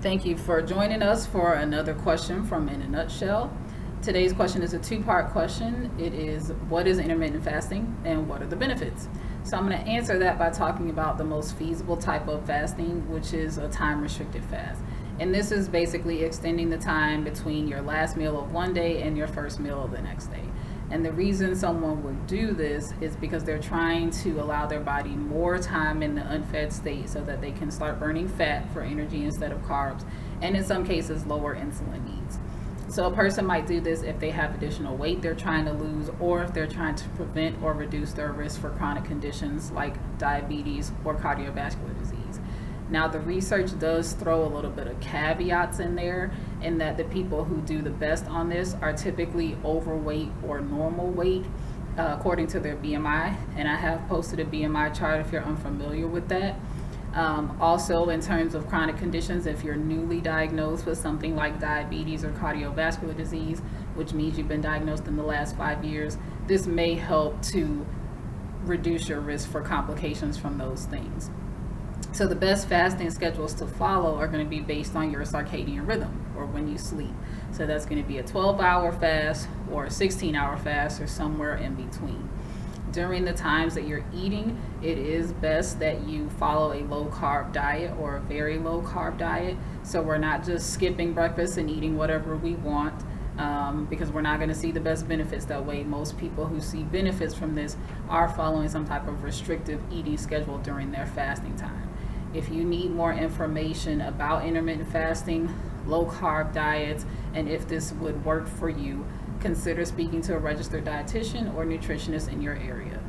Thank you for joining us for another question from In a Nutshell. Today's question is a two-part question. It is, what is intermittent fasting and what are the benefits? So I'm going to answer that by talking about the most feasible type of fasting, which is a time-restricted fast. And this is basically extending the time between your last meal of one day and your first meal of the next day. And the reason someone would do this is because they're trying to allow their body more time in the unfed state so that they can start burning fat for energy instead of carbs, and in some cases lower insulin needs. So a person might do this if they have additional weight they're trying to lose, or if they're trying to prevent or reduce their risk for chronic conditions like diabetes or cardiovascular disease. Now, the research does throw a little bit of caveats in there, in that the people who do the best on this are typically overweight or normal weight, according to their BMI. And I have posted a BMI chart if you're unfamiliar with that. Also, in terms of chronic conditions, if you're newly diagnosed with something like diabetes or cardiovascular disease, which means you've been diagnosed in the last 5 years, this may help to reduce your risk for complications from those things. So the best fasting schedules to follow are going to be based on your circadian rhythm, or when you sleep. So that's going to be a 12-hour fast or a 16-hour fast, or somewhere in between. During the times that you're eating, it is best that you follow a low-carb diet or a very low-carb diet. So we're not just skipping breakfast and eating whatever we want, because we're not going to see the best benefits that way. Most people who see benefits from this are following some type of restrictive eating schedule during their fasting time. If you need more information about intermittent fasting, low-carb diets, and if this would work for you, consider speaking to a registered dietitian or nutritionist in your area.